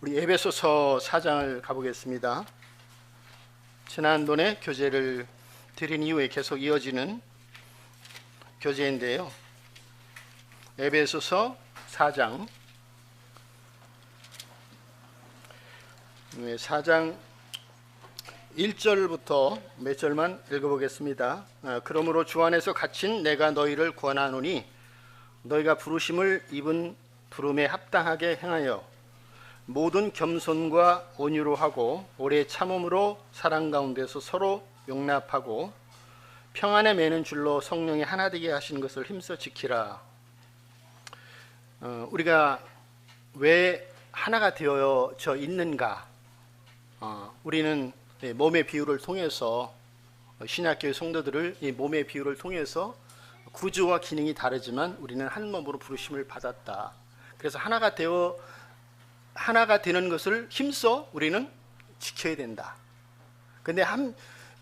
우리 에베소서 4장을 가보겠습니다. 지난번에 교재를 드린 이후에 계속 이어지는 교재인데요. 에베소서 4장 1절부터 몇 절만 읽어보겠습니다. 그러므로 주 안에서 갇힌 내가 너희를 권하노니 너희가 부르심을 입은 부름에 합당하게 행하여 모든 겸손과 온유로 하고 오래 참음으로 사랑 가운데서 서로 용납하고 평안에 매는 줄로 성령이 하나 되게 하시는 것을 힘써 지키라. 우리가 왜 하나가 되어져 있는가? 우리는 몸의 비유를 통해서 신약교회 성도들을 이 몸의 비유를 통해서 구조와 기능이 다르지만 우리는 한 몸으로 부르심을 받았다. 그래서 하나가 되는 것을 힘써 우리는 지켜야 된다. 근데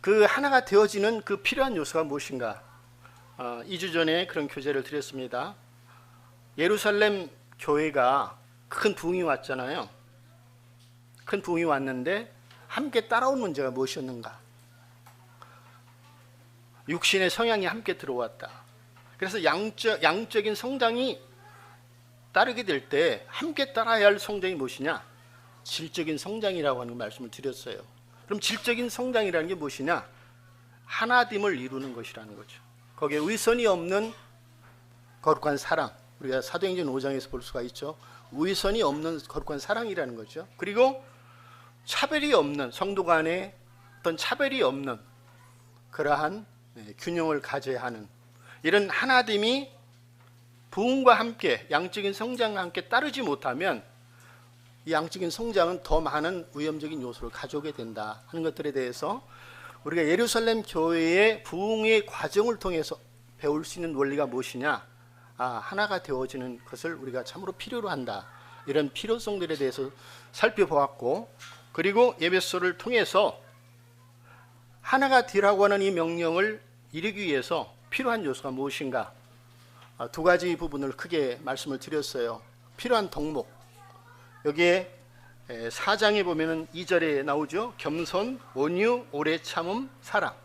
그 하나가 되어지는 그 필요한 요소가 무엇인가? 2주 전에 그런 교재를 드렸습니다. 예루살렘 교회가 큰 부흥이 왔잖아요. 큰 부흥이 왔는데 함께 따라온 문제가 무엇이었는가? 육신의 성향이 함께 들어왔다. 그래서 양적인 성장이 따르게 될 때 함께 따라야 할 성장이 무엇이냐? 질적인 성장이라고 하는 말씀을 드렸어요. 그럼 질적인 성장이라는 게 무엇이냐? 하나됨을 이루는 것이라는 거죠. 거기에 위선이 없는 거룩한 사랑, 우리가 사도행전 5장에서 볼 수가 있죠. 위선이 없는 거룩한 사랑이라는 거죠. 그리고 차별이 없는, 성도 간에 어떤 차별이 없는 그러한 균형을 가져야 하는 이런 하나됨이 부흥과 함께 양적인 성장과 함께 따르지 못하면 이 양적인 성장은 더 많은 위험적인 요소를 가져오게 된다 하는 것들에 대해서 우리가 예루살렘 교회의 부흥의 과정을 통해서 배울 수 있는 원리가 무엇이냐? 하나가 되어지는 것을 우리가 참으로 필요로 한다. 이런 필요성들에 대해서 살펴보았고, 그리고 에베소를 통해서 하나가 되라고 하는 이 명령을 이루기 위해서 필요한 요소가 무엇인가? 두 가지 부분을 크게 말씀을 드렸어요. 필요한 덕목. 여기에 4장에 보면은 2절에 나오죠. 겸손, 온유, 오래 참음, 사랑.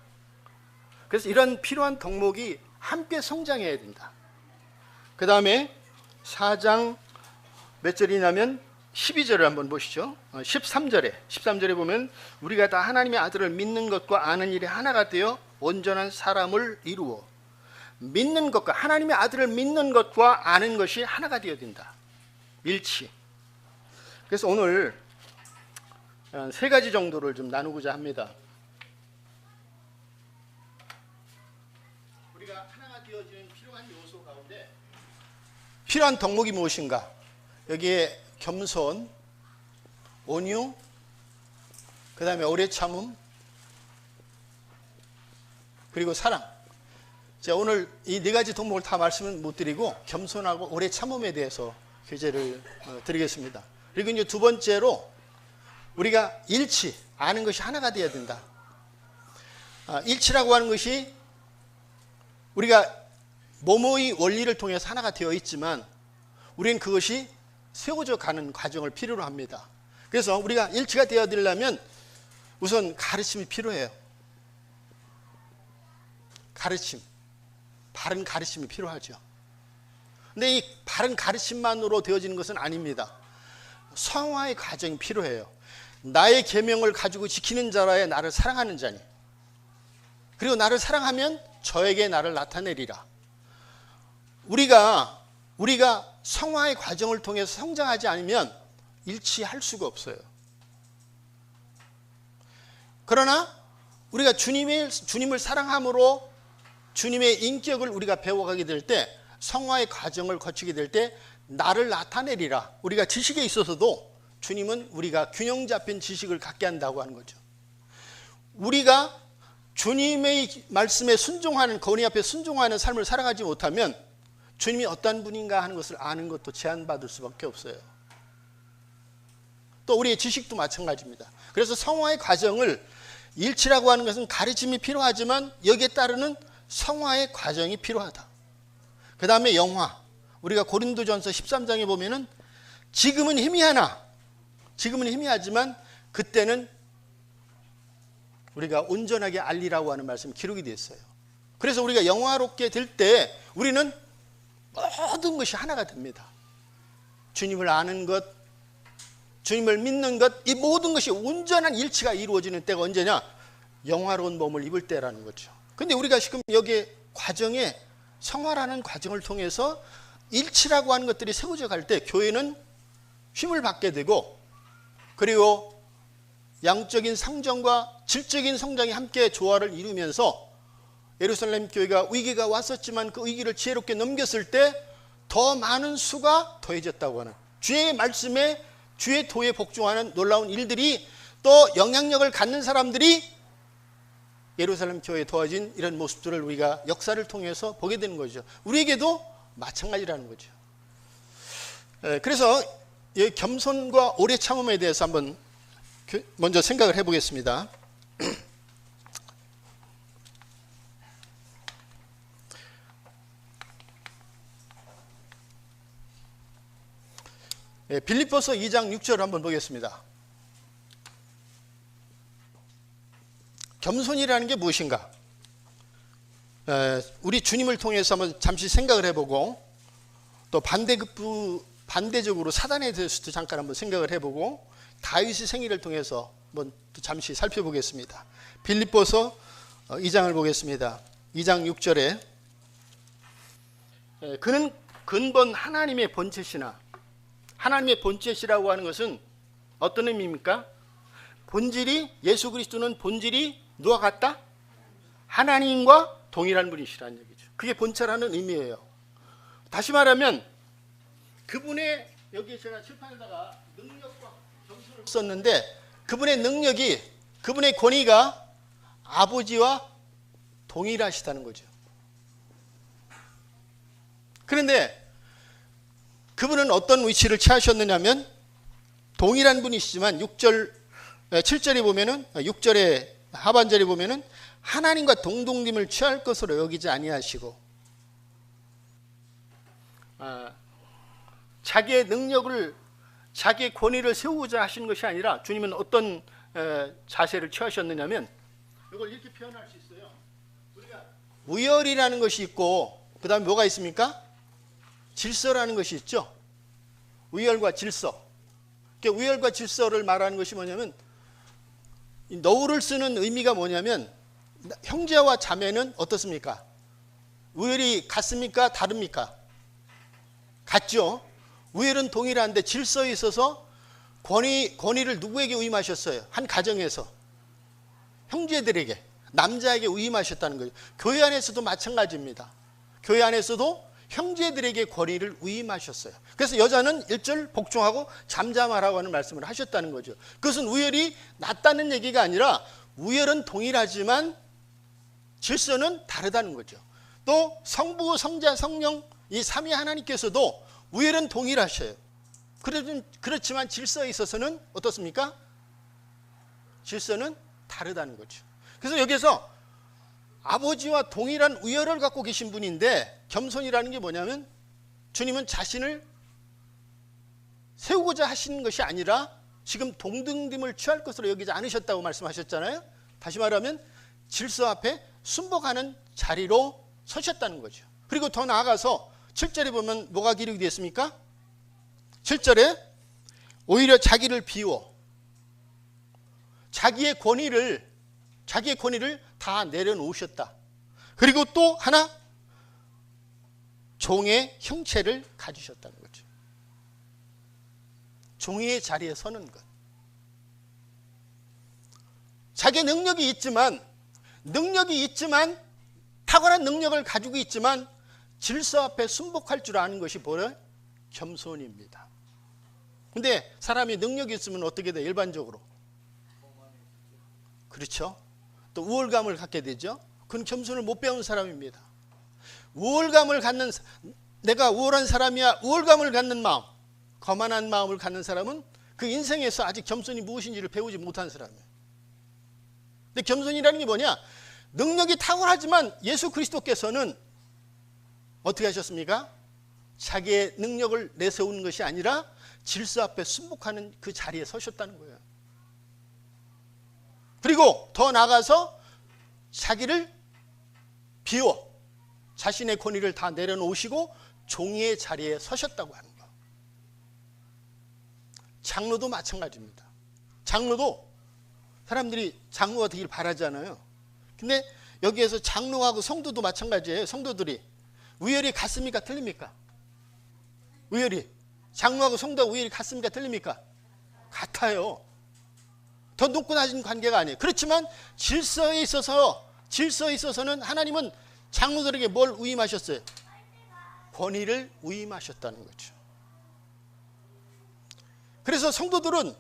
그래서 이런 필요한 덕목이 함께 성장해야 된다. 그 다음에 4장 몇 절이냐면 12절을 한번 보시죠. 13절에 보면 우리가 다 하나님의 아들을 믿는 것과 아는 일에 하나가 되어 온전한 사람을 이루어. 믿는 것과 하나님의 아들을 믿는 것과 아는 것이 하나가 되어야 된다. 일치. 그래서 오늘 세 가지 정도를 좀 나누고자 합니다. 우리가 하나가 되어지는 필요한 요소 가운데 필요한 덕목이 무엇인가? 여기에 겸손, 온유, 그 다음에 오래 참음, 그리고 사랑. 자, 오늘 이 네 가지 덕목을 다 말씀을 못 드리고 겸손하고 오래 참음에 대해서 교재를 드리겠습니다. 그리고 이제 두 번째로 우리가 일치, 아는 것이 하나가 되어야 된다. 일치라고 하는 것이 우리가 뭐뭐의 원리를 통해서 하나가 되어 있지만 우리는 그것이 세워져 가는 과정을 필요로 합니다. 그래서 우리가 일치가 되어야 되려면 우선 가르침이 필요해요. 가르침. 바른 가르침이 필요하죠. 근데 이 바른 가르침만으로 되어지는 것은 아닙니다. 성화의 과정이 필요해요. 나의 계명을 가지고 지키는 자라야 나를 사랑하는 자니. 그리고 나를 사랑하면 저에게 나를 나타내리라. 우리가 성화의 과정을 통해서 성장하지 않으면 일치할 수가 없어요. 그러나 우리가 주님을 사랑함으로 주님의 인격을 우리가 배워가게 될 때, 성화의 과정을 거치게 될 때 나를 나타내리라. 우리가 지식에 있어서도 주님은 우리가 균형 잡힌 지식을 갖게 한다고 하는 거죠. 우리가 주님의 말씀에 순종하는, 권위 앞에 순종하는 삶을 살아가지 못하면 주님이 어떤 분인가 하는 것을 아는 것도 제한받을 수밖에 없어요. 또 우리의 지식도 마찬가지입니다. 그래서 성화의 과정을, 일치라고 하는 것은 가르침이 필요하지만 여기에 따르는 성화의 과정이 필요하다. 그 다음에 영화. 우리가 고린도전서 13장에 보면은 지금은 희미하나 지금은 희미하지만 그때는 우리가 온전하게 알리라고 하는 말씀이 기록이 되어 있어요. 그래서 우리가 영화롭게 될 때 우리는 모든 것이 하나가 됩니다. 주님을 아는 것, 주님을 믿는 것, 이 모든 것이 온전한 일치가 이루어지는 때가 언제냐? 영화로운 몸을 입을 때라는 거죠. 근데 우리가 지금 여기 과정에 성화라는 과정을 통해서 일치라고 하는 것들이 세워져 갈 때 교회는 힘을 받게 되고, 그리고 양적인 상정과 질적인 성장이 함께 조화를 이루면서 예루살렘 교회가 위기가 왔었지만 그 위기를 지혜롭게 넘겼을 때 더 많은 수가 더해졌다고 하는, 주의 말씀에 주의 도에 복종하는 놀라운 일들이, 또 영향력을 갖는 사람들이 예루살렘 교회에 더해진 이런 모습들을 우리가 역사를 통해서 보게 되는 거죠. 우리에게도 마찬가지라는 거죠. 그래서 이 겸손과 오래 참음에 대해서 한번 먼저 생각을 해보겠습니다. 빌립보서 2장 6절을 한번 보겠습니다. 겸손이라는 게 무엇인가? 우리 주님을 통해서 한번 잠시 생각을 해보고, 또 반대적으로 사단에 대해서도 잠깐 한번 생각을 해보고, 다윗의 생애를 통해서 한번 또 잠시 살펴보겠습니다. 빌립보서 2장을 보겠습니다. 2장 6절에 그는 근본 하나님의 본체시나, 하나님의 본체시라고 하는 것은 어떤 의미입니까? 본질이, 예수 그리스도는 본질이 누가 같다? 하나님과 동일한 분이시라는 얘기죠. 그게 본체라는 의미예요. 다시 말하면 그분의, 여기 제가 칠판에다가 능력과 겸손을 썼는데, 그분의 능력이, 그분의 권위가 아버지와 동일하시다는 거죠. 그런데 그분은 어떤 위치를 취하셨느냐면, 동일한 분이시지만 7절에 보면은, 6절의 하반절에 보면은 하나님과 동등됨을 취할 것으로 여기지 아니하시고, 자기의 능력을, 자기의 권위를 세우고자 하신 것이 아니라, 주님은 어떤 자세를 취하셨느냐면, 이걸 이렇게 표현할 수 있어요. 우리가 우열이라는 것이 있고, 그 다음에 뭐가 있습니까? 질서라는 것이 있죠. 우열과 질서. 우열과 질서를 말하는 것이 뭐냐면, 너울을 쓰는 의미가 뭐냐면, 형제와 자매는 어떻습니까? 우열이 같습니까? 다릅니까? 같죠. 우열은 동일한데 질서에 있어서 권위를 누구에게 위임하셨어요? 한 가정에서 형제들에게, 남자에게 위임하셨다는 거죠. 교회 안에서도 마찬가지입니다. 교회 안에서도 형제들에게 권위를 위임하셨어요. 그래서 여자는 1절 복종하고 잠잠하라고 하는 말씀을 하셨다는 거죠. 그것은 우열이 낮다는 얘기가 아니라, 우열은 동일하지만 질서는 다르다는 거죠. 또 성부, 성자, 성령 이 삼위 하나님께서도 우열은 동일하셔요. 그렇지만 질서에 있어서는 어떻습니까? 질서는 다르다는 거죠. 그래서 여기서 아버지와 동일한 우열을 갖고 계신 분인데, 겸손이라는 게 뭐냐면, 주님은 자신을 세우고자 하시는 것이 아니라 지금 동등됨을 취할 것으로 여기지 않으셨다고 말씀하셨잖아요. 다시 말하면 질서 앞에 순복하는 자리로 서셨다는 거죠. 그리고 더 나아가서 7절에 보면 뭐가 기록이 되어 있습니까? 7절에 오히려 자기를 비워 자기의 권위를 다 내려놓으셨다. 그리고 또 하나, 종의 형체를 가지셨다는 거죠. 종의 자리에 서는 것. 자기의 능력이 있지만 탁월한 능력을 가지고 있지만 질서 앞에 순복할 줄 아는 것이 바로 겸손입니다. 근데 사람이 능력이 있으면 어떻게 돼? 일반적으로 그렇죠. 또 우월감을 갖게 되죠. 그건 겸손을 못 배운 사람입니다. 우월감을 갖는, 내가 우월한 사람이야, 우월감을 갖는 마음, 거만한 마음을 갖는 사람은 그 인생에서 아직 겸손이 무엇인지를 배우지 못한 사람이에요. 근데 겸손이라는 게 뭐냐? 능력이 탁월하지만 예수 그리스도께서는 어떻게 하셨습니까? 자기의 능력을 내세우는 것이 아니라 질서 앞에 순복하는 그 자리에 서셨다는 거예요. 그리고 더 나아가서 자기를 비워 자신의 권위를 다 내려놓으시고 종의 자리에 서셨다고 하는 거. 장로도 마찬가지입니다. 장로도 사람들이 장로가 되길 바라잖아요. 근데 여기에서 장로하고 성도도 마찬가지예요. 성도들이 우열이 같습니까? 틀립니까? 우열이 장로하고 성도하고 우열이 같습니까? 틀립니까? 같아요. 더 높고 낮은 관계가 아니에요. 그렇지만 질서에 있어서는 하나님은 장로들에게 뭘 위임하셨어요? 권위를 위임하셨다는 거죠. 그래서 성도들은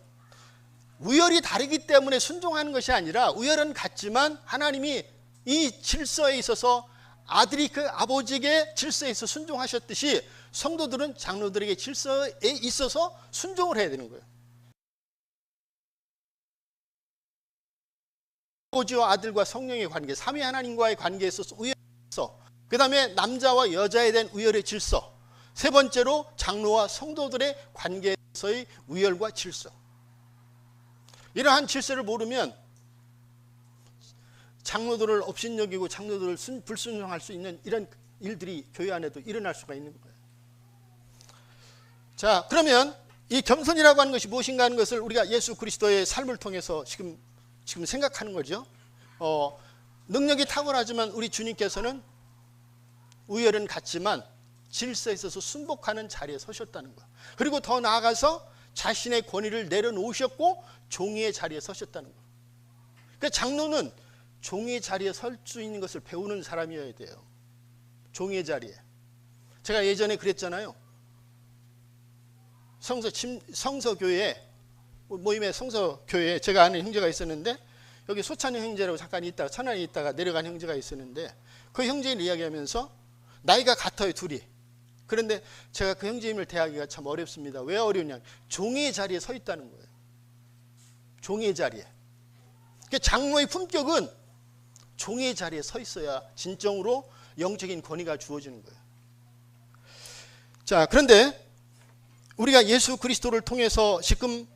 우열이 다르기 때문에 순종하는 것이 아니라 우열은 같지만 하나님이 이 질서에 있어서 아들이 그 아버지에게 질서에 있어 순종하셨듯이 성도들은 장로들에게 질서에 있어서 순종을 해야 되는 거예요. 아버지와 아들과 성령의 관계, 삼위 하나님과의 관계에 있어서 우열의 질서, 그 다음에 남자와 여자에 대한 우열의 질서, 세 번째로 장로와 성도들의 관계에서의 우열과 질서. 이러한 질서를 모르면 장로들을 업신여기고 장로들을 불순종할 수 있는 이런 일들이 교회 안에도 일어날 수가 있는 거예요. 자, 그러면 이 겸손이라고 하는 것이 무엇인가 하는 것을 우리가 예수 그리스도의 삶을 통해서 지금 생각하는 거죠. 능력이 탁월하지만 우리 주님께서는 우열은 같지만 질서에 있어서 순복하는 자리에 서셨다는 거. 그리고 더 나아가서 자신의 권위를 내려놓으셨고 종의 자리에 서셨다는 거. 그러니까 장로는 종의 자리에 설 수 있는 것을 배우는 사람이어야 돼요. 종의 자리에. 제가 예전에 그랬잖아요. 성서교회 모임의 성서교회에 제가 아는 형제가 있었는데 여기 소찬형 형제라고 잠깐 있다가 천안에 있다가 내려간 형제가 있었는데 그 형제를 이야기하면서 나이가 같아요, 둘이. 그런데 제가 그 형제님을 대하기가 참 어렵습니다. 왜 어려우냐? 종의 자리에 서 있다는 거예요. 종의 자리에. 그러니까 장로의 품격은 종의 자리에 서 있어야 진정으로 영적인 권위가 주어지는 거예요. 자, 그런데 우리가 예수 그리스도를 통해서 지금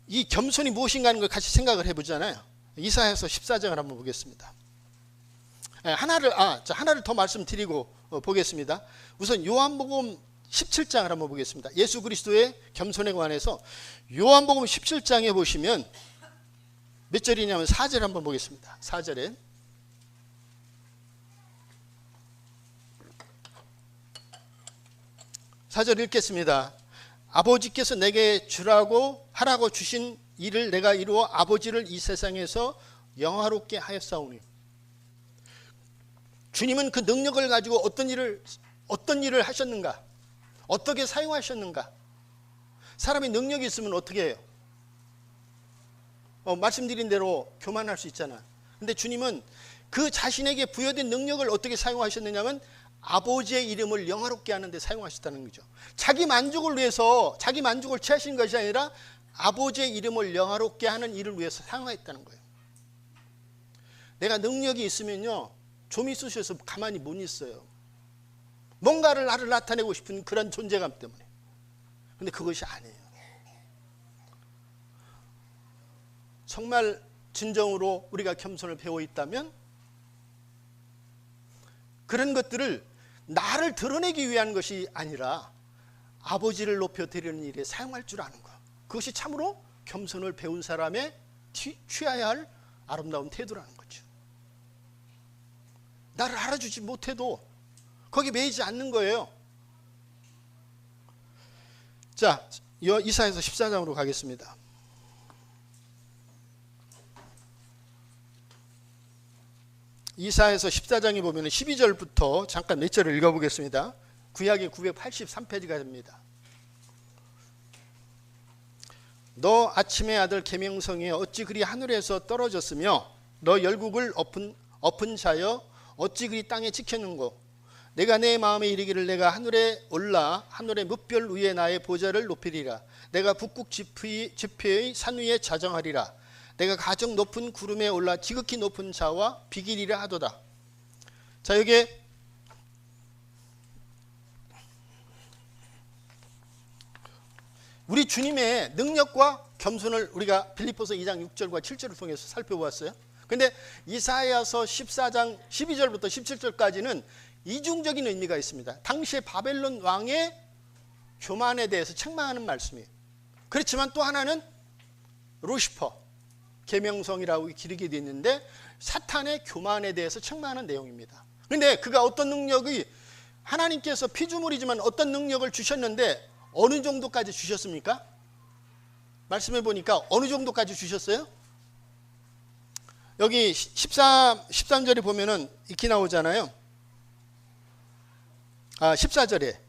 이 겸손이 무엇인가 하는 걸 같이 생각을 해보잖아요. 이사야서 14장을 한번 보겠습니다. 하나를 더 말씀드리고 보겠습니다. 우선 요한복음 17장을 한번 보겠습니다. 예수 그리스도의 겸손에 관해서 요한복음 17장에 보시면 몇 절이냐면 4절 한번 보겠습니다. 4절에 4절 읽겠습니다. 아버지께서 내게 하라고 주신 일을 내가 이루어 아버지를 이 세상에서 영화롭게 하였사오니. 주님은 그 능력을 가지고 어떤 일을 하셨는가? 어떻게 사용하셨는가? 사람이 능력이 있으면 어떻게 해요? 말씀드린 대로 교만할 수 있잖아. 근데 주님은 그 자신에게 부여된 능력을 어떻게 사용하셨느냐면 아버지의 이름을 영화롭게 하는 데 사용하셨다는 거죠. 자기 만족을 위해서 자기 만족을 취하신 것이 아니라 아버지의 이름을 영화롭게 하는 일을 위해서 사용했다는 거예요. 내가 능력이 있으면요, 좀 있으셔서 가만히 못 있어요. 뭔가를 나를 나타내고 싶은 그런 존재감 때문에. 근데 그것이 아니에요. 정말 진정으로 우리가 겸손을 배워 있다면 그런 것들을 나를 드러내기 위한 것이 아니라 아버지를 높여 드리는 일에 사용할 줄 아는 것. 그것이 참으로 겸손을 배운 사람의 취해야 할 아름다운 태도라는 거죠. 나를 알아주지 못해도 거기 매이지 않는 거예요. 자, 이사야서 14장으로 가겠습니다. 이사야서 14장에 보면 12절부터 잠깐 몇 절을 읽어보겠습니다. 구약의 983페이지가 됩니다. 너 아침의 아들 계명성이여 어찌 그리 하늘에서 떨어졌으며 너 열국을 엎은 자여 어찌 그리 땅에 찍혔는고. 내가 내 마음에 이르기를 내가 하늘에 올라 하늘의 뭇별 위에 나의 보좌를 높이리라. 내가 북극 지표의 산 위에 자정하리라. 내가 가장 높은 구름에 올라 지극히 높은 자와 비기리라 하도다. 자, 여기에 우리 주님의 능력과 겸손을 우리가 빌립보서 2장 6절과 7절을 통해서 살펴보았어요. 근데 이사야서 14장 12절부터 17절까지는 이중적인 의미가 있습니다. 당시에 바벨론 왕의 교만에 대해서 책망하는 말씀이에요. 그렇지만 또 하나는 루시퍼, 계명성이라고 기르게 되어 있는데 사탄의 교만에 대해서 책망하는 내용입니다. 근데 그가 어떤 능력이, 하나님께서 피조물이지만 어떤 능력을 주셨는데 어느 정도까지 주셨습니까? 말씀해 보니까 어느 정도까지 주셨어요? 여기 13절에 보면은 이렇게 나오잖아요. 14절에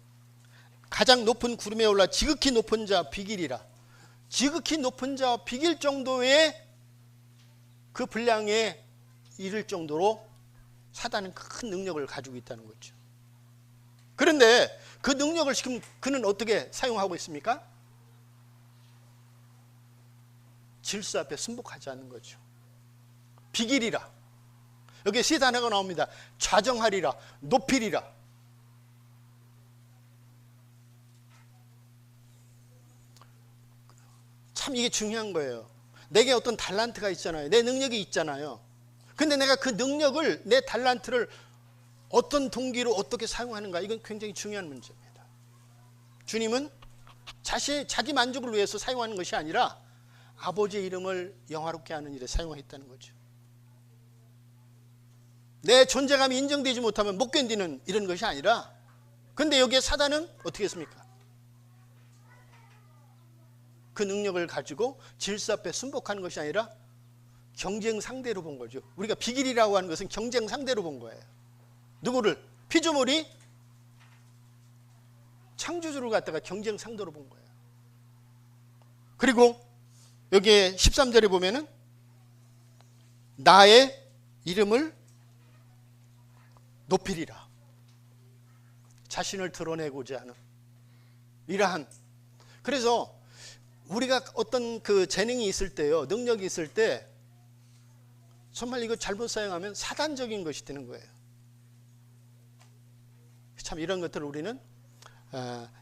가장 높은 구름에 올라 지극히 높은 자 비길이라. 지극히 높은 자 비길 정도의 그 분량에 이를 정도로 사단은 큰 능력을 가지고 있다는 거죠. 그런데 그 능력을 지금 그는 어떻게 사용하고 있습니까? 질서 앞에 순복하지 않는 거죠. 비길이라. 여기에 세 단어가 나옵니다. 좌정하리라, 높이리라. 참 이게 중요한 거예요. 내게 어떤 달란트가 있잖아요. 내 능력이 있잖아요. 근데 내가 그 능력을, 내 달란트를 어떤 동기로 어떻게 사용하는가, 이건 굉장히 중요한 문제입니다. 주님은 자기 만족을 위해서 사용하는 것이 아니라 아버지의 이름을 영화롭게 하는 일에 사용했다는 거죠. 내 존재감이 인정되지 못하면 못 견디는 이런 것이 아니라, 근데 여기에 사단은 어떻게 했습니까? 그 능력을 가지고 질서 앞에 순복하는 것이 아니라 경쟁 상대로 본 거죠. 우리가 비길이라고 하는 것은 경쟁 상대로 본 거예요. 누구를? 피조물이 창조주를 갖다가 경쟁 상대로 본 거예요. 그리고 여기에 13절에 보면은 나의 이름을 높이리라. 자신을 드러내고자 하는 이러한. 그래서 우리가 어떤 그 재능이 있을 때요, 능력이 있을 때 정말 이거 잘못 사용하면 사단적인 것이 되는 거예요. 참 이런 것들을 우리는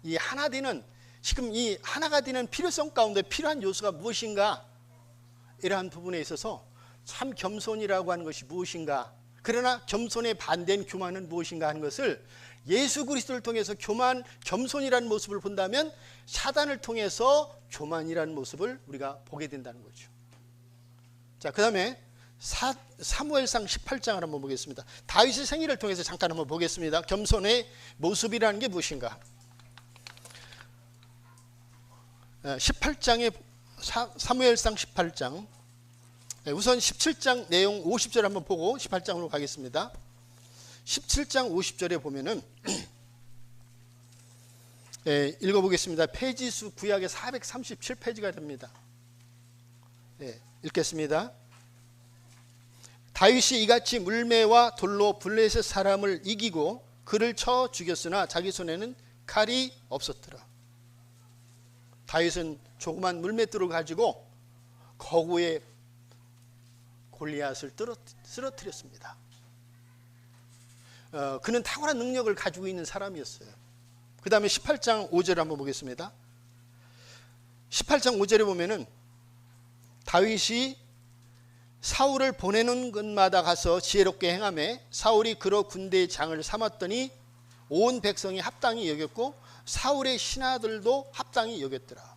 이 하나 되는, 지금 이 하나가 되는 필요성 가운데 필요한 요소가 무엇인가, 이러한 부분에 있어서 참 겸손이라고 하는 것이 무엇인가, 그러나 겸손의 반대인 교만은 무엇인가 하는 것을 예수 그리스도를 통해서 겸손이라는 모습을 본다면 사단을 통해서 교만이라는 모습을 우리가 보게 된다는 거죠. 자, 그 다음에 사무엘상 18장을 한번 보겠습니다. 다윗의 생애를 통해서 잠깐 한번 보겠습니다. 겸손의 모습이라는 게 무엇인가. 18장에 사무엘상 18장, 우선 17장 내용 50절 한번 보고 18장으로 가겠습니다. 17장 50절에 보면은 읽어보겠습니다. 페이지수 구약의 437페이지가 됩니다. 읽겠습니다. 다윗이 이같이 물매와 돌로 블레셋 사람을 이기고 그를 쳐 죽였으나 자기 손에는 칼이 없었더라. 다윗은 조그만 물맷돌을 가지고 거구의 골리앗을 쓰러뜨렸습니다. 그는 탁월한 능력을 가지고 있는 사람이었어요. 그 다음에 18장 5절을 한번 보겠습니다. 18장 5절에 보면은 다윗이 사울을 보내는 곳마다 가서 지혜롭게 행하매 사울이 그로 군대의 장을 삼았더니 온 백성이 합당히 여겼고 사울의 신하들도 합당히 여겼더라.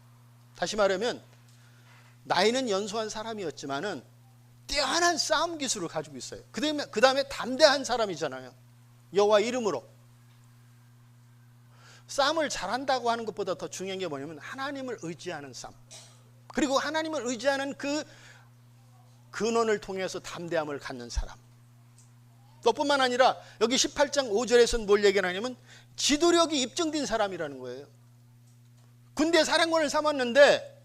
다시 말하면 나이는 연소한 사람이었지만은 뛰어난 싸움 기술을 가지고 있어요. 그 다음에 담대한 사람이잖아요. 여호와 이름으로 싸움을 잘한다고 하는 것보다 더 중요한 게 뭐냐면 하나님을 의지하는 싸움, 그리고 하나님을 의지하는 그 근원을 통해서 담대함을 갖는 사람. 또뿐만 아니라 여기 18장 5절에서는 뭘 얘기하냐면 지도력이 입증된 사람이라는 거예요. 군대 사령관을 삼았는데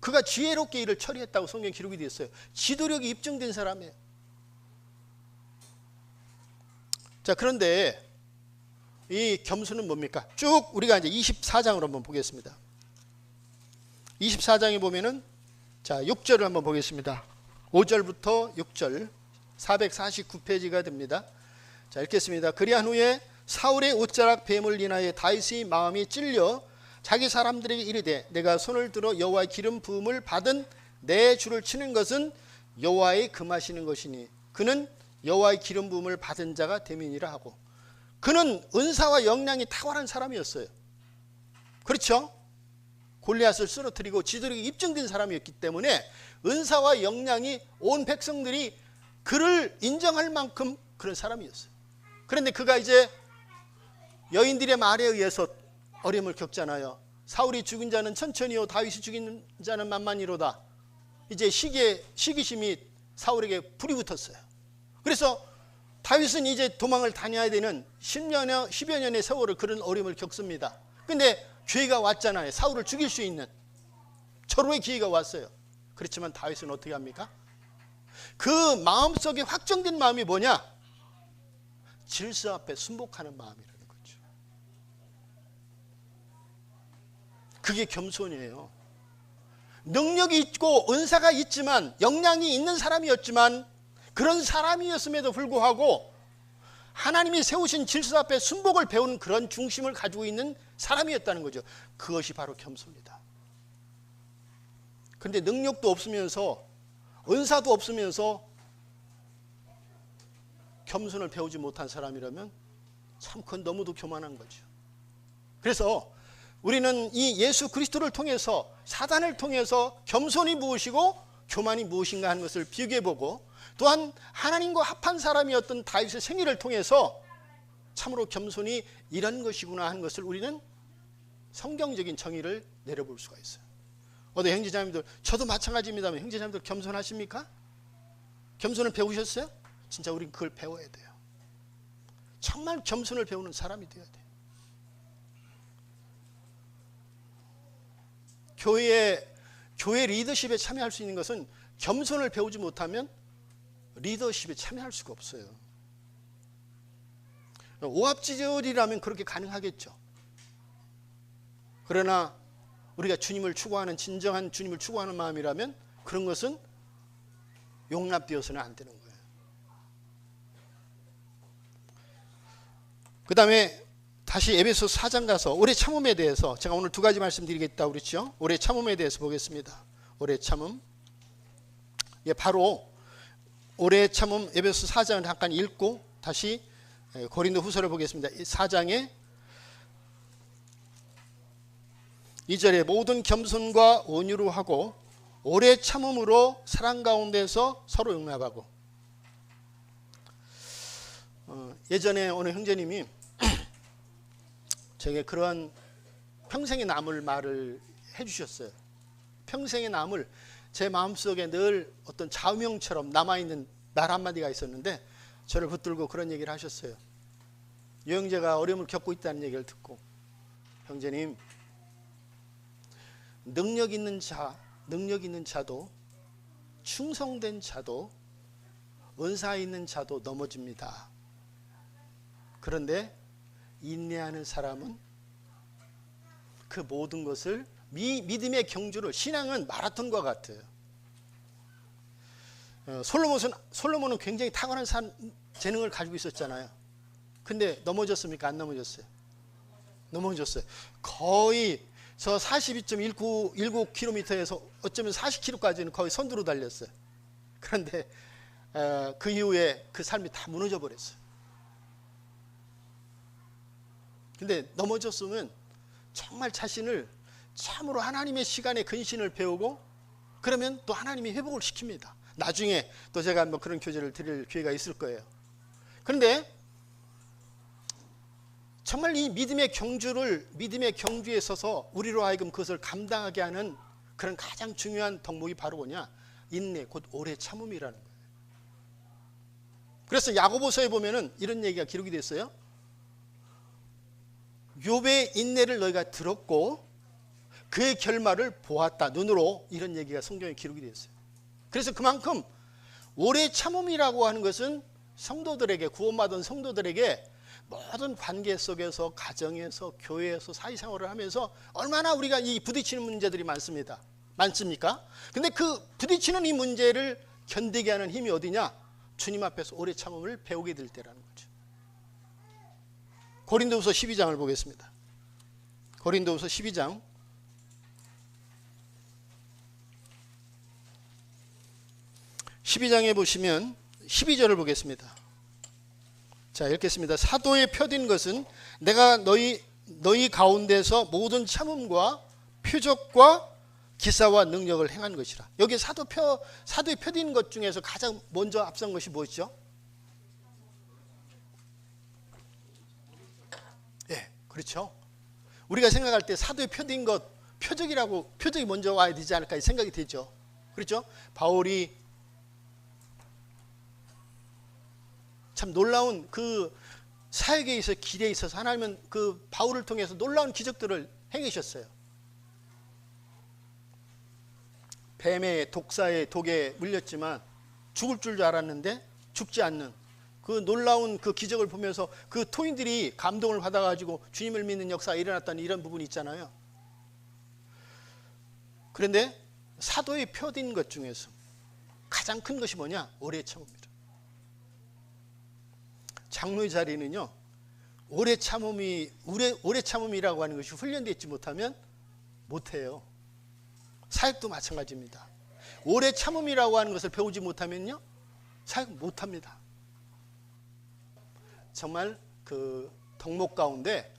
그가 지혜롭게 일을 처리했다고 성경에 기록이 되어 있어요. 지도력이 입증된 사람이에요. 자, 그런데 이 겸손은 뭡니까? 쭉 우리가 이제 24장으로 한번 보겠습니다. 24장에 보면은 자, 6절을 한번 보겠습니다. 5절부터 6절 449페이지가 됩니다. 자, 읽겠습니다. 그리한 후에 사울의 옷자락 뱀을 인하여 다윗의 마음이 찔려 자기 사람들에게 이르되 내가 손을 들어 여호와의 기름 부음을 받은 내 주를 치는 것은 여호와의 금하시는 것이니 그는 여호와의 기름 부음을 받은 자가 됨이니라 하고, 그는 은사와 역량이 탁월한 사람이었어요. 그렇죠? 골리앗을 쓰러뜨리고 지도력이 입증된 사람이었기 때문에 은사와 역량이 온 백성들이 그를 인정할 만큼 그런 사람이었어요. 그런데 그가 이제 여인들의 말에 의해서 어려움을 겪잖아요. 사울이 죽인 자는 천천히요 다윗이 죽인 자는 만만히로다. 이제 시기심이 사울에게 불이 붙었어요. 그래서 다윗은 이제 도망을 다녀야 되는 10여 년의 세월을 그런 어려움을 겪습니다. 근데 기회가 왔잖아요. 사울을 죽일 수 있는 절호의 기회가 왔어요. 그렇지만 다윗은 어떻게 합니까? 그 마음속에 확정된 마음이 뭐냐? 질서 앞에 순복하는 마음이라는 거죠. 그게 겸손이에요. 능력이 있고 은사가 있지만, 역량이 있는 사람이었지만, 그런 사람이었음에도 불구하고 하나님이 세우신 질서 앞에 순복을 배우는 그런 중심을 가지고 있는 사람이었다는 거죠. 그것이 바로 겸손이다. 그런데 능력도 없으면서 은사도 없으면서 겸손을 배우지 못한 사람이라면 참 그건 너무도 교만한 거죠. 그래서 우리는 이 예수 그리스도를 통해서, 사단을 통해서 겸손이 무엇이고 교만이 무엇인가 하는 것을 비교해보고, 또한 하나님과 합한 사람이었던 다윗의 생애를 통해서 참으로 겸손이 이런 것이구나 하는 것을 우리는 성경적인 정의를 내려볼 수가 있어요. 어디 형제자매들, 저도 마찬가지입니다만 형제자매들 겸손하십니까? 겸손을 배우셨어요? 진짜 우린 그걸 배워야 돼요. 정말 겸손을 배우는 사람이 되어야 돼요. 교회 리더십에 참여할 수 있는 것은 겸손을 배우지 못하면 리더십에 참여할 수가 없어요. 오합지졸이라면 그렇게 가능하겠죠. 그러나 우리가 주님을 추구하는, 진정한 주님을 추구하는 마음이라면 그런 것은 용납되어서는 안 되는 거예요. 그 다음에 다시 에베소 4장 가서 오래 참음에 대해서, 제가 오늘 두 가지 말씀드리겠다고 그랬죠. 오래 참음에 대해서 보겠습니다. 오래 참음. 바로 오래 참음 에베소 4장을 잠깐 읽고 다시 고린도 후서를 보겠습니다. 4장에 2절에 모든 겸손과 온유로 하고 오래 참음으로 사랑 가운데서 서로 용납하고. 예전에 어느 형제님이 제게 그러한 평생에 남을 말을 해주셨어요. 평생에 남을, 제 마음속에 늘 어떤 좌우명처럼 남아있는 말 한마디가 있었는데 저를 붙들고 그런 얘기를 하셨어요. 이 형제가 어려움을 겪고 있다는 얘기를 듣고, 형제님, 능력 있는 자도, 충성된 자도, 은사 있는 자도 넘어집니다. 그런데 인내하는 사람은 그 모든 것을, 믿음의 경주를, 신앙은 마라톤과 같아요. 솔로몬은 굉장히 탁월한 재능을 가지고 있었잖아요. 근데 넘어졌습니까? 안 넘어졌어요? 넘어졌어요. 거의 저 42.19km에서 어쩌면 40km까지는 거의 선두로 달렸어요. 그런데 그 이후에 그 삶이 다 무너져 버렸어요. 근데 넘어졌으면 정말 자신을 참으로 하나님의 시간에 근신을 배우고, 그러면 또 하나님이 회복을 시킵니다. 나중에 또 제가 뭐 그런 교제를 드릴 기회가 있을 거예요. 그런데 정말 이 믿음의 경주에 서서 우리로 하여금 그것을 감당하게 하는 그런 가장 중요한 덕목이 바로 뭐냐? 인내, 곧 오래 참음이라는 거예요. 그래서 야고보서에 보면은 이런 얘기가 기록이 됐어요. 욥의 인내를 너희가 들었고 그의 결말을 보았다, 눈으로. 이런 얘기가 성경에 기록이 되었어요. 그래서 그만큼 오래 참음이라고 하는 것은 성도들에게, 구원받은 성도들에게 모든 관계 속에서, 가정에서, 교회에서, 사회생활을 하면서 얼마나 우리가 이 부딪히는 문제들이 많습니까? 근데 그 부딪히는 이 문제를 견디게 하는 힘이 어디냐? 주님 앞에서 오래 참음을 배우게 될 때라는 거죠. 고린도후서 12장을 보겠습니다. 고린도후서 12장 12장에 보시면 12절을 보겠습니다. 자, 읽겠습니다. 사도의 표된 것은 내가 너희 가운데서 모든 참음과 표적과 기사와 능력을 행한 것이라. 여기 사도의 표된 것 중에서 가장 먼저 앞선 것이 무엇이죠? 예, 그렇죠. 우리가 생각할 때 사도의 표된 것, 표적이 먼저 와야 되지 않을까 생각이 되죠. 그렇죠? 바울이 참 놀라운 그 사역에 있어서 길에 있어서 하나님은 그 바울을 통해서 놀라운 기적들을 행하셨어요. 뱀의 독사의 독에 물렸지만 죽을 줄 알았는데 죽지 않는 그 놀라운 그 기적을 보면서 그 토인들이 감동을 받아가지고 주님을 믿는 역사가 일어났다는 이런 부분이 있잖아요. 그런데 사도의 표된 것 중에서 가장 큰 것이 뭐냐? 오래 참음이다. 장로의 자리는요, 오래 참음이라고 하는 것이 훈련되어 있지 못하면 못해요. 사역도 마찬가지입니다. 오래 참음이라고 하는 것을 배우지 못하면요, 사역 못합니다. 정말 그 덕목 가운데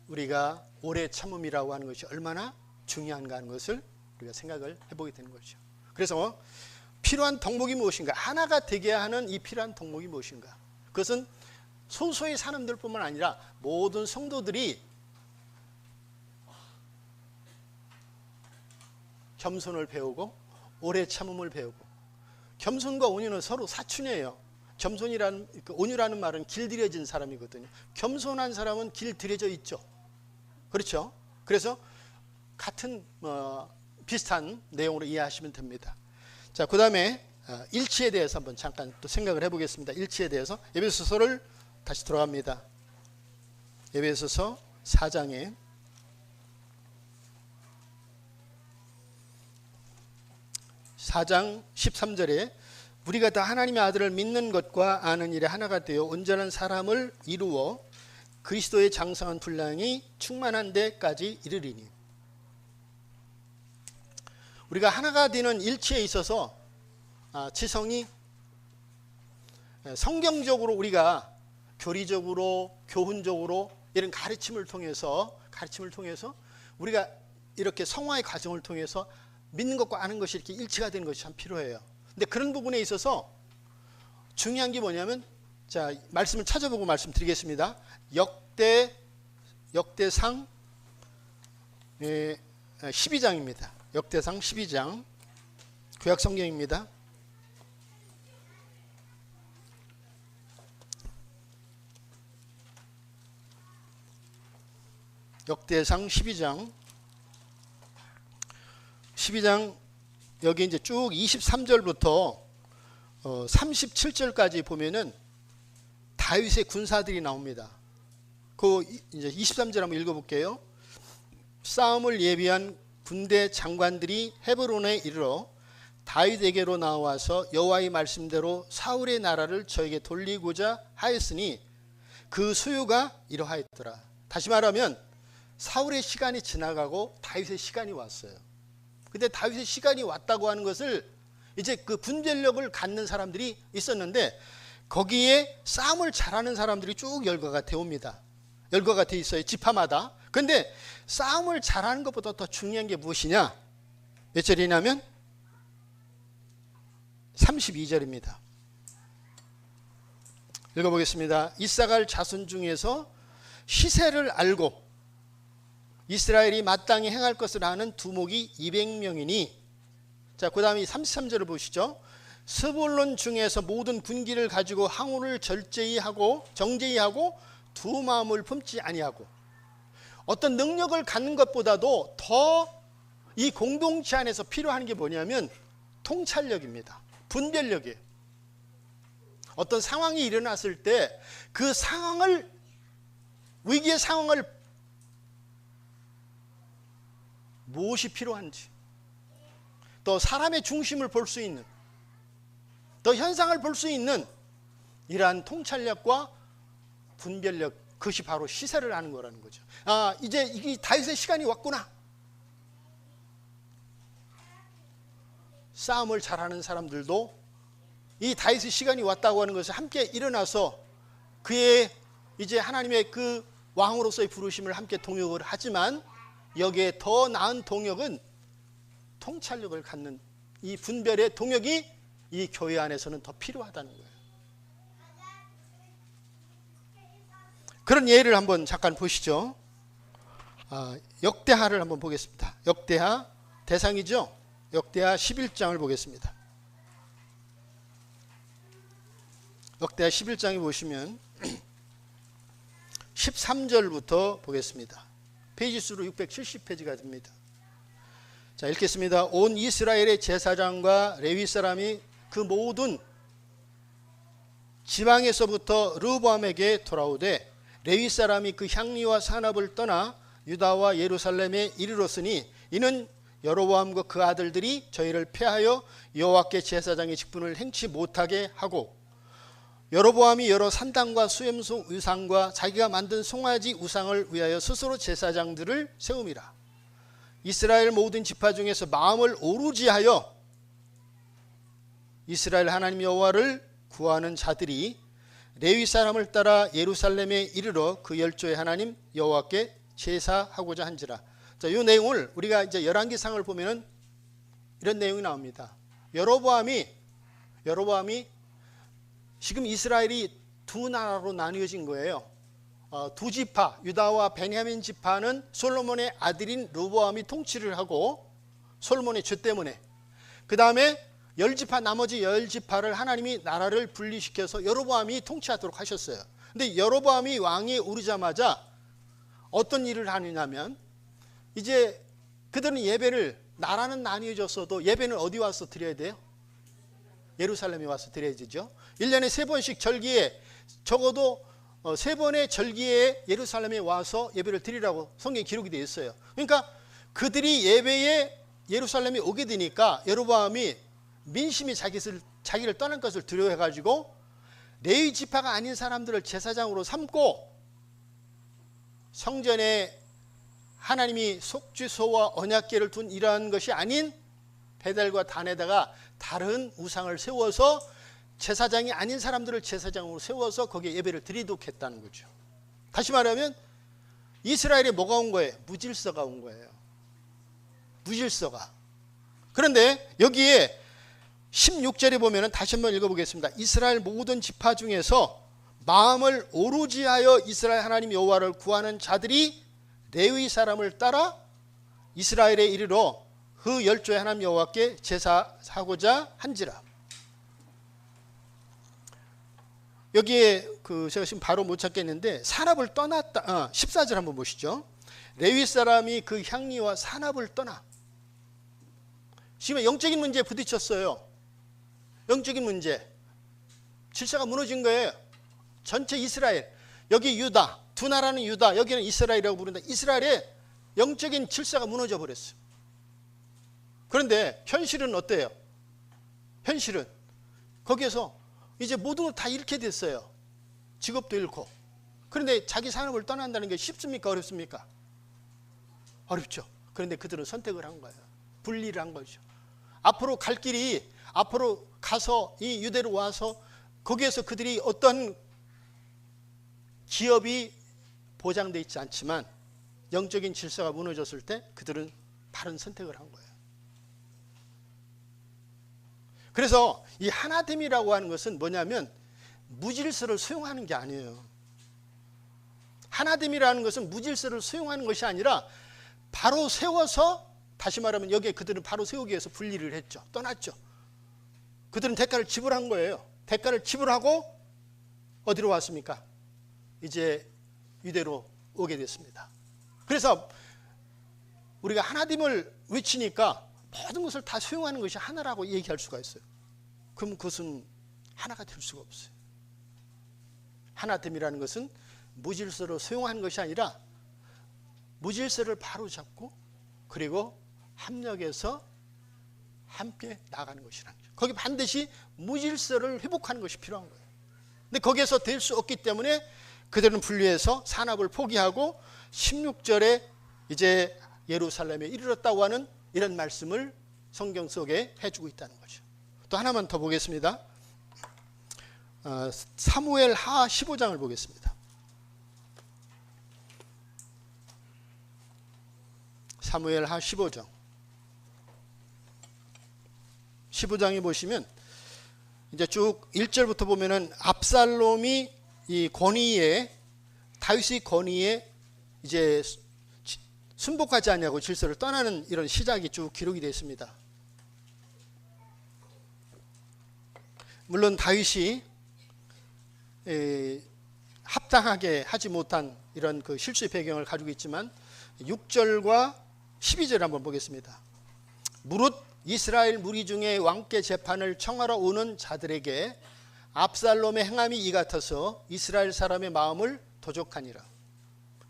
우리가 오래 참음이라고 하는 것이 얼마나 중요한가 하는 것을 우리가 생각을 해보게 되는 거죠. 그래서 필요한 덕목이 무엇인가? 하나가 되게 하는 이 필요한 덕목이 무엇인가? 그것은 소수의 사람들뿐만 아니라 모든 성도들이 겸손을 배우고 오래 참음을 배우고, 겸손과 온유는 서로 사춘이에요. 온유라는 말은 길들여진 사람이거든요. 겸손한 사람은 길들여져 있죠. 그렇죠? 그래서 같은 비슷한 내용으로 이해하시면 됩니다. 자, 그 다음에 일치에 대해서 한번 잠깐 또 생각을 해보겠습니다. 일치에 대해서 에베소서를 다시 돌아갑니다. 에베소서 4장에 4장 13절에 우리가 다 하나님의 아들을 믿는 것과 아는 일에 하나가 되어 온전한 사람을 이루어 그리스도의 장성한 분량이 충만한 데까지 이르리니. 우리가 하나가 되는 일치에 있어서 지성이 성경적으로 우리가 교리적으로 교훈적으로 이런 가르침을 통해서 우리가 이렇게 성화의 과정을 통해서 믿는 것과 아는 것이 이렇게 일치가 되는 것이 참 필요해요. 근데 그런 부분에 있어서 중요한 게 뭐냐면, 자, 말씀을 찾아보고 말씀드리겠습니다. 역대상 12장입니다. 역대상 12장 구약 성경입니다. 역대상 12장 여기 이제 쭉 23절부터 37절까지 보면은 다윗의 군사들이 나옵니다. 그 이제 23절 한번 읽어볼게요. 싸움을 예비한 군대 장관들이 헤브론에 이르러 다윗에게로 나와서 여호와의 말씀대로 사울의 나라를 저에게 돌리고자 하였으니 그 수요가 이러하였더라. 다시 말하면 사울의 시간이 지나가고 다윗의 시간이 왔어요. 근데 다윗의 시간이 왔다고 하는 것을 이제 그 분별력을 갖는 사람들이 있었는데 거기에 싸움을 잘하는 사람들이 쭉 열거가 되어 옵니다. 열거가 되어 있어요. 지파마다. 근데 싸움을 잘하는 것보다 더 중요한 게 무엇이냐? 몇 절이냐면 32절입니다. 읽어보겠습니다. 이사갈 자손 중에서 시세를 알고 이스라엘이 마땅히 행할 것을 아는 두목이 200명이니, 자, 그 다음에 33절을 보시죠. 스불론 중에서 모든 군기를 가지고 항우를 정제히 하고 두 마음을 품지 아니하고, 어떤 능력을 갖는 것보다도 더 이 공동체 안에서 필요한 게 뭐냐면 통찰력입니다. 분별력이에요. 어떤 상황이 일어났을 때 그 위기의 상황을 무엇이 필요한지, 또 사람의 중심을 볼 수 있는, 또 현상을 볼 수 있는 이러한 통찰력과 분별력, 그것이 바로 시세를 하는 거라는 거죠. 아, 이제 이 다윗의 시간이 왔구나. 싸움을 잘하는 사람들도 이 다윗의 시간이 왔다고 하는 것을 함께 일어나서 그의 이제 하나님의 그 왕으로서의 부르심을 함께 동역을 하지만, 여기에 더 나은 동역은 통찰력을 갖는 이 분별의 동역이 이 교회 안에서는 더 필요하다는 거예요. 그런 예를 한번 잠깐 보시죠. 역대하를 한번 보겠습니다. 역대하 대상이죠. 역대하 11장을 보겠습니다. 역대하 11장에 보시면 13절부터 보겠습니다. 페이지 수로 670페이지가 됩니다. 자, 읽겠습니다. 온 이스라엘의 제사장과 레위 사람이 그 모든 지방에서부터 르호보암에게 돌아오되, 레위 사람이 그 향리와 산업을 떠나 유다와 예루살렘에 이르렀으니 이는 여로보암과 그 아들들이 저희를 패하여 여호와께 제사장의 직분을 행치 못하게 하고, 여로보암이 여러 산당과 수염소 우상과 자기가 만든 송아지 우상을 위하여 스스로 제사장들을 세움이라. 이스라엘 모든 지파 중에서 마음을 오르지 하여 이스라엘 하나님 여호와를 구하는 자들이 레위 사람을 따라 예루살렘에 이르러 그 열조의 하나님 여호와께 제사하고자 한지라. 자, 이 내용을 우리가 이제 열왕기상을 보면은 이런 내용이 나옵니다. 여로보암이 지금 이스라엘이 두 나라로 나뉘어진 거예요. 두 지파, 유다와 베냐민 지파는 솔로몬의 아들인 르호보암이 통치를 하고, 솔로몬의 죄 때문에, 그 다음에 나머지 10지파를 하나님이 나라를 분리시켜서 여로보암이 통치하도록 하셨어요. 근데 여로보암이 왕위에 오르자마자 어떤 일을 하느냐면, 이제 그들은 예배를, 나라는 나뉘어졌어도 예배는 어디 와서 드려야 돼요? 예루살렘에 와서 드려야 되죠. 1년에 3번씩 절기에, 적어도 3번의 절기에 예루살렘에 와서 예배를 드리라고 성경에 기록이 되어 있어요. 그러니까 그들이 예배에 예루살렘에 오게 되니까 여로보암이 민심이 자기를 떠난 것을 두려워해가지고 레위 지파가 아닌 사람들을 제사장으로 삼고, 성전에 하나님이 속죄소와 언약궤를 둔 이러한 것이 아닌 베델과 단에다가 다른 우상을 세워서 제사장이 아닌 사람들을 제사장으로 세워서 거기에 예배를 드리도록 했다는 거죠. 다시 말하면 이스라엘에 뭐가 온 거예요? 무질서가 온 거예요. 무질서가. 그런데 여기에 16절에 보면 다시 한번 읽어보겠습니다. 이스라엘 모든 지파 중에서 마음을 오르지 하여 이스라엘 하나님 여호와를 구하는 자들이 레위 사람을 따라 이스라엘에 이르러 그 열조의 하나님 여호와께 제사하고자 한지라. 여기에 제가 지금 바로 못 찾겠는데, 산업을 떠났다. 14절 한번 보시죠. 레위 사람이 그 향리와 산업을 떠나. 지금 영적인 문제에 부딪혔어요. 영적인 문제. 질서가 무너진 거예요. 전체 이스라엘, 여기 유다, 두 나라는 유다, 여기는 이스라엘이라고 부른다. 이스라엘의 영적인 질서가 무너져 버렸어요. 그런데 현실은 어때요? 현실은 거기에서 이제 모든 걸 다 잃게 됐어요. 직업도 잃고. 그런데 자기 산업을 떠난다는 게 쉽습니까? 어렵습니까? 어렵죠. 그런데 그들은 선택을 한 거예요. 분리를 한 거죠. 앞으로 갈 길이, 앞으로 가서 이 유대로 와서 거기에서 그들이 어떤 기업이 보장되어 있지 않지만 영적인 질서가 무너졌을 때 그들은 바른 선택을 한 거예요. 그래서 이 하나됨이라고 하는 것은 뭐냐면 무질서를 수용하는 게 아니에요. 하나됨이라는 것은 무질서를 수용하는 것이 아니라 바로 세워서, 다시 말하면 여기에 그들은 바로 세우기 위해서 분리를 했죠. 떠났죠. 그들은 대가를 지불한 거예요. 대가를 지불하고 어디로 왔습니까? 이제 유대로 오게 됐습니다. 그래서 우리가 하나됨을 외치니까 모든 것을 다 수용하는 것이 하나라고 얘기할 수가 있어요. 그럼 그것은 하나가 될 수가 없어요. 하나됨이라는 것은 무질서로 수용하는 것이 아니라 무질서를 바로잡고 그리고 합력해서 함께 나가는 것이라는 거죠. 거기 반드시 무질서를 회복하는 것이 필요한 거예요. 근데 거기에서 될 수 없기 때문에 그들은 분리해서 산업을 포기하고 16절에 이제 예루살렘에 이르렀다고 하는 이런 말씀을 성경 속에 해주고 있다는 거죠. 또 하나만 더 보겠습니다. 사무엘 하 15장을 보겠습니다. 사무엘 하 15장. 15장에 보시면 이제 쭉 1절부터 보면은 압살롬이 이 권위에, 다윗의 권위에 이제 순복하지 않냐고 질서를 떠나는 이런 시작이 쭉 기록이 되어 있습니다. 물론 다윗이 합당하게 하지 못한 이런 그 실수의 배경을 가지고 있지만 6절과 12절 한번 보겠습니다. 무릇 이스라엘 무리 중에 왕께 재판을 청하러 오는 자들에게 압살롬의 행함이 이 같아서 이스라엘 사람의 마음을 도적하니라.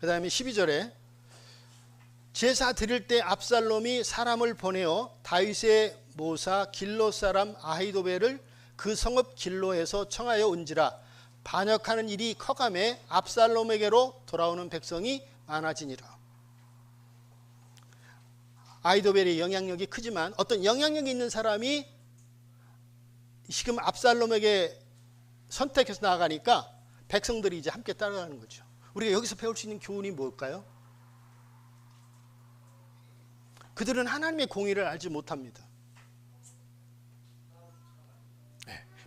그 다음에 12절에 제사 드릴 때 압살롬이 사람을 보내어 다윗의 모사 길로 사람 아히도벨을 그 성읍 길로에서 청하여 온지라. 반역하는 일이 커감에 압살롬에게로 돌아오는 백성이 많아지니라. 아히도벨의 영향력이 크지만 어떤 영향력이 있는 사람이 지금 압살롬에게 선택해서 나아가니까 백성들이 이제 함께 따라가는 거죠. 우리가 여기서 배울 수 있는 교훈이 뭘까요? 그들은 하나님의 공의를 알지 못합니다.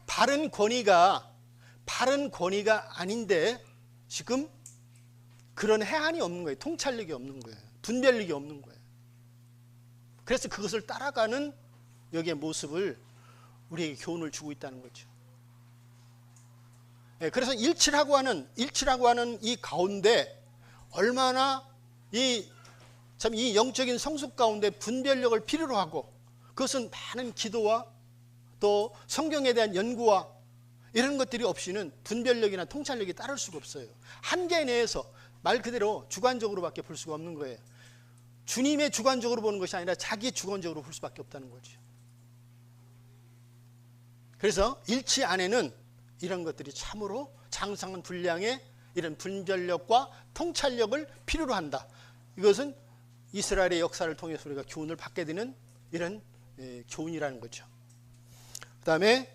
바른 권위가 아닌데 지금 그런 해안이 없는 거예요. 통찰력이 없는 거예요. 분별력이 없는 거예요. 그래서 그것을 따라가는 여기의 모습을 우리에게 교훈을 주고 있다는 거죠. 그래서 일치라고 하는 이 가운데 얼마나 이 영적인 성숙 가운데 분별력을 필요로 하고, 그것은 많은 기도와 또 성경에 대한 연구와 이런 것들이 없이는 분별력이나 통찰력이 따를 수가 없어요. 한계 내에서 말 그대로 주관적으로밖에 볼 수가 없는 거예요. 주님의 주관적으로 보는 것이 아니라 자기 주관적으로 볼 수밖에 없다는 거죠. 그래서 일치 안에는 이런 것들이 참으로 장성한 분량의 이런 분별력과 통찰력을 필요로 한다. 이것은 이스라엘의 역사를 통해서 우리가 교훈을 받게 되는 이런 교훈이라는 거죠. 그 다음에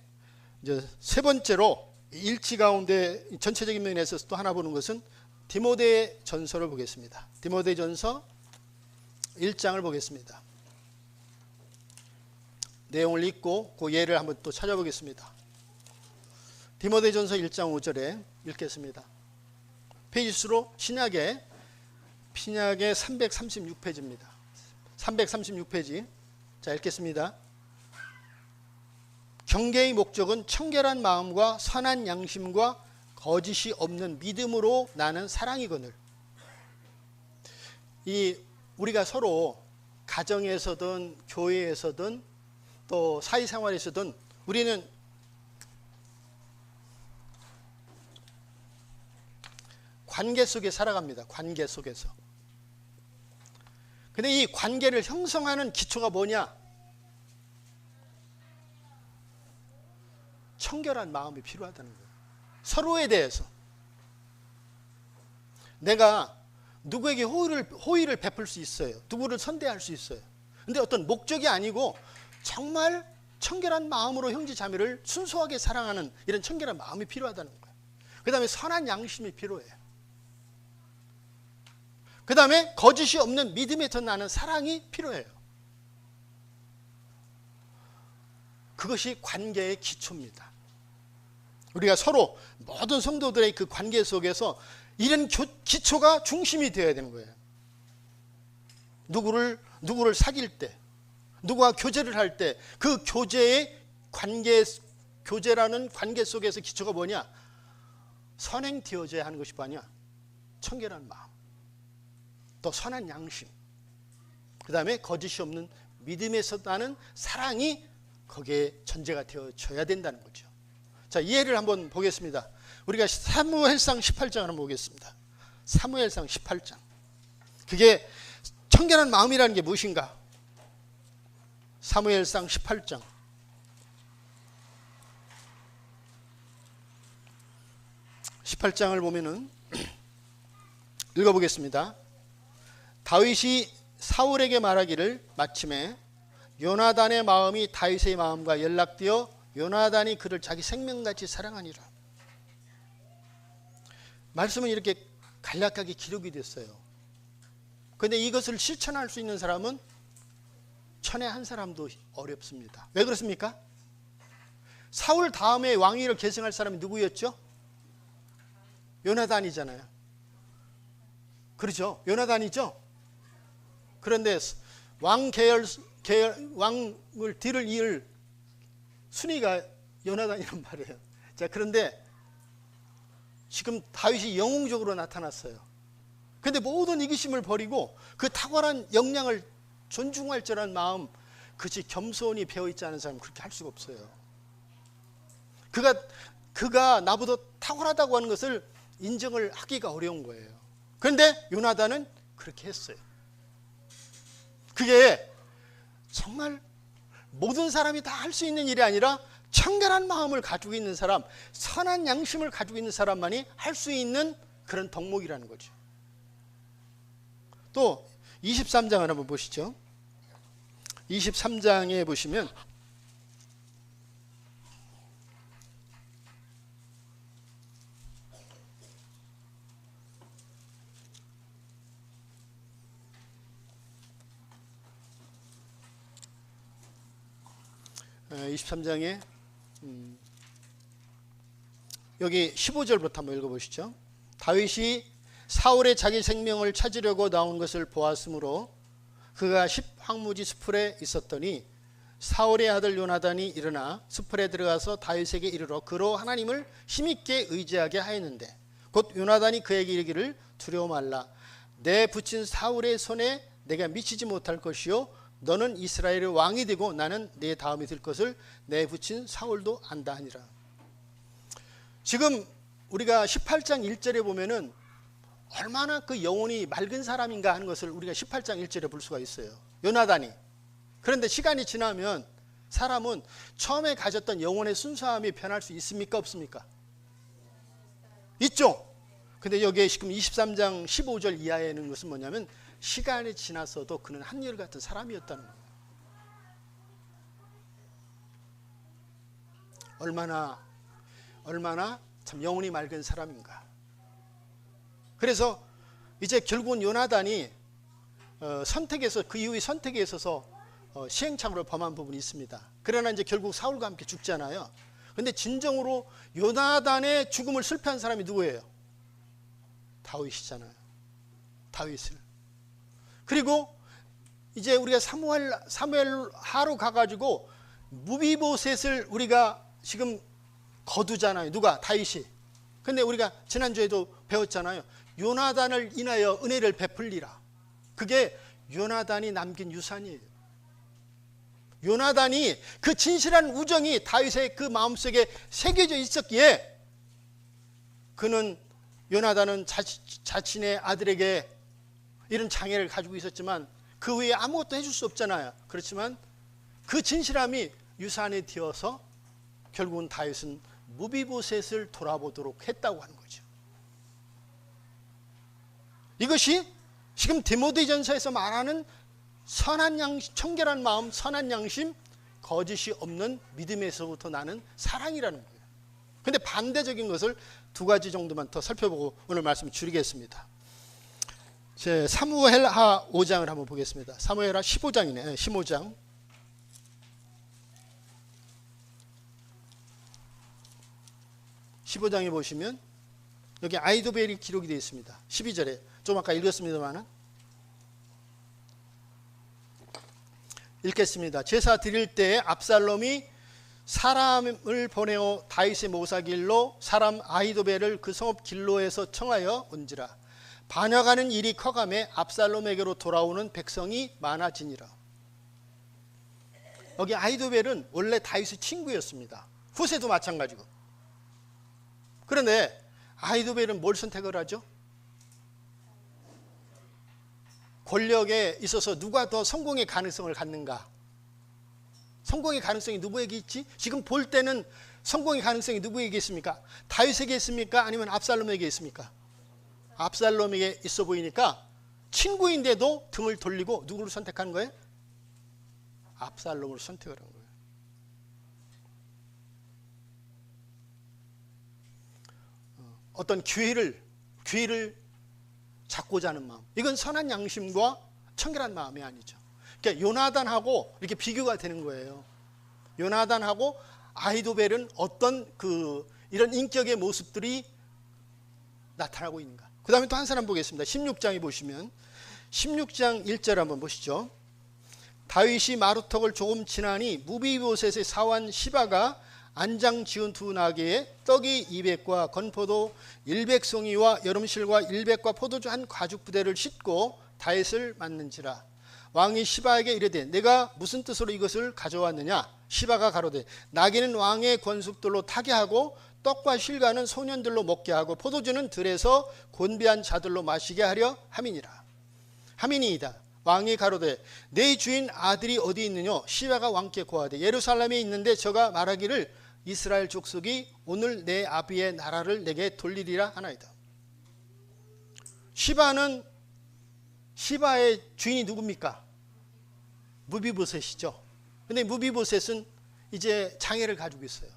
이제 세 번째로 일치 가운데 전체적인 면에서 또 하나 보는 것은 디모데 전서를 보겠습니다. 디모데 전서 1장을 보겠습니다. 내용을 읽고 그 예를 한번 또 찾아보겠습니다. 디모데 전서 1장 5절에 읽겠습니다. 페이지 수로 신약의 336페이지입니다. 336페이지. 자, 읽겠습니다. 경계의 목적은 청결한 마음과 선한 양심과 거짓이 없는 믿음으로 나는 사랑이거늘. 우리가 서로 가정에서든 교회에서든 또 사회생활에서든 우리는 관계 속에 살아갑니다. 관계 속에서. 근데 이 관계를 형성하는 기초가 뭐냐? 청결한 마음이 필요하다는 거예요. 서로에 대해서. 내가 누구에게 호의를 베풀 수 있어요. 누구를 선대할 수 있어요. 근데 어떤 목적이 아니고 정말 청결한 마음으로 형제 자매를 순수하게 사랑하는 이런 청결한 마음이 필요하다는 거예요. 그 다음에 선한 양심이 필요해요. 그 다음에 거짓이 없는 믿음에서 나는 사랑이 필요해요. 그것이 관계의 기초입니다. 우리가 서로 모든 성도들의 그 관계 속에서 이런 기초가 중심이 되어야 되는 거예요. 누구를 사귈 때, 누구와 교제를 할 때 그 교제라는 관계 속에서 기초가 뭐냐? 선행되어져야 하는 것이 뭐냐? 청결한 마음, 또 선한 양심, 그 다음에 거짓이 없는 믿음에서 나는 사랑이 거기에 전제가 되어져야 된다는 거죠. 자, 이해를 한번 보겠습니다. 우리가 사무엘상 18장을 한번 보겠습니다. 사무엘상 18장. 그게 청결한 마음이라는 게 무엇인가? 사무엘상 18장. 18장을 보면은 읽어보겠습니다. 다윗이 사울에게 말하기를 마침에 요나단의 마음이 다윗의 마음과 연락되어 요나단이 그를 자기 생명같이 사랑하니라. 말씀은 이렇게 간략하게 기록이 됐어요. 그런데 이것을 실천할 수 있는 사람은 천에 한 사람도 어렵습니다. 왜 그렇습니까? 사울 다음에 왕위를 계승할 사람이 누구였죠? 요나단이잖아요. 그렇죠? 요나단이죠? 그런데 왕을 뒤를 이을 순위가 요나단이란 말이에요. 자, 그런데 지금 다윗이 영웅적으로 나타났어요. 그런데 모든 이기심을 버리고 그 탁월한 역량을 존중할 줄 아는 마음, 그치 겸손히 배어있지 않은 사람은 그렇게 할 수가 없어요. 그가 나보다 탁월하다고 하는 것을 인정을 하기가 어려운 거예요. 그런데 요나단은 그렇게 했어요. 그게 정말 모든 사람이 다 할 수 있는 일이 아니라 청결한 마음을 가지고 있는 사람, 선한 양심을 가지고 있는 사람만이 할 수 있는 그런 덕목이라는 거죠. 또 23장을 한번 보시죠. 23장에 보시면 여기 15절부터 한번 읽어보시죠. 다윗이 사울의 자기 생명을 찾으려고 나온 것을 보았으므로 그가 십황무지 숲풀에 있었더니 사울의 아들 요나단이 일어나 숲풀에 들어가서 다윗에게 이르러 그로 하나님을 힘있게 의지하게 하였는데 곧 요나단이 그에게 이르기를 두려워 말라. 내 붙인 사울의 손에 내가 미치지 못할 것이요 너는 이스라엘의 왕이 되고 나는 네 다음이 될 것을 내 붙인 사울도 안다 하니라. 지금 우리가 18장 1절에 보면은 얼마나 그 영혼이 맑은 사람인가 하는 것을 우리가 18장 1절에 볼 수가 있어요. 요나단이. 그런데 시간이 지나면 사람은 처음에 가졌던 영혼의 순수함이 변할 수 있습니까? 없습니까? 있죠. 근데 여기에 지금 23장 15절 이하에 있는 것은 뭐냐면 시간이 지났어도 그는 한결같은 사람이었다는 거예요. 얼마나 참 영혼이 맑은 사람인가. 그래서 이제 결국은 요나단이 선택에서 그 이후의 선택에 있어서 시행착오를 범한 부분이 있습니다. 그러나 이제 결국 사울과 함께 죽잖아요. 그런데 진정으로 요나단의 죽음을 슬퍼한 사람이 누구예요? 다윗이잖아요. 다윗을. 그리고 이제 우리가 사무엘하로 가가지고 무비보셋을 우리가 지금 거두잖아요. 누가? 다윗이. 근데 우리가 지난주에도 배웠잖아요. 요나단을 인하여 은혜를 베풀리라. 그게 요나단이 남긴 유산이에요. 요나단이 그 진실한 우정이 다윗의 그 마음속에 새겨져 있었기에 그는 요나단은 자신의 아들에게 이런 장애를 가지고 있었지만 그 외에 아무것도 해줄 수 없잖아요. 그렇지만 그 진실함이 유산에 되어서 결국은 다윗은 무비보셋을 돌아보도록 했다고 하는 거죠. 이것이 지금 디모데전서에서 말하는 선한 양심, 청결한 마음, 선한 양심, 거짓이 없는 믿음에서부터 나는 사랑이라는 거예요. 그런데 반대적인 것을 두 가지 정도만 더 살펴보고 오늘 말씀을 줄이겠습니다. 제 사무엘하 5장을 한번 보겠습니다. 사무엘하 15장이네. 15장. 15장에 보시면 여기 아이도벨이 기록이 되어 있습니다. 12절에 좀 아까 읽었습니다만 읽겠습니다. 제사 드릴 때에 압살롬이 사람을 보내어 다윗의 모사길로 사람 아이도벨을 그 성읍 길로에서 청하여 온지라. 반역하는 일이 커가매 압살롬에게로 돌아오는 백성이 많아지니라. 여기 아이도벨은 원래 다윗의 친구였습니다. 후세도 마찬가지고. 그런데 아이도벨은 뭘 선택을 하죠? 권력에 있어서 누가 더 성공의 가능성을 갖는가? 성공의 가능성이 누구에게 있지? 지금 볼 때는 성공의 가능성이 누구에게 있습니까? 다윗에게 있습니까? 아니면 압살롬에게 있습니까? 압살롬에게 있어 보이니까 친구인데도 등을 돌리고 누구를 선택하는 거예요? 압살롬을 선택을 한 거예요. 어떤 기회를 잡고자 하는 마음, 이건 선한 양심과 청결한 마음이 아니죠. 그러니까 요나단하고 이렇게 비교가 되는 거예요. 요나단하고 아히도벨은 어떤 이런 인격의 모습들이 나타나고 있는가. 그 다음에 또 한 사람 보겠습니다. 16장에 보시면 16장 1절 한번 보시죠. 다윗이 마루턱을 조금 지나니 무비보셋의 사환 시바가 안장 지은 두 나귀에 떡이 200과 건포도 100송이와 여름실과 100과 포도주 한 가죽 부대를 싣고 다윗을 맞는지라. 왕이 시바에게 이르되 내가 무슨 뜻으로 이것을 가져왔느냐. 시바가 가로되 나귀는 왕의 권숙들로 타게 하고 떡과 실과는 소년들로 먹게 하고 포도주는 들에서 곤비한 자들로 마시게 하려 함이니라. 함이니이다. 왕이 가로되 내 주인 아들이 어디 있느냐. 시바가 왕께 고하되 예루살렘에 있는데 저가 말하기를 이스라엘 족속이 오늘 내 아비의 나라를 내게 돌리리라 하나이다. 시바의 주인이 누굽니까? 무비보셋이죠. 근데 무비보셋은 이제 장애를 가지고 있어요.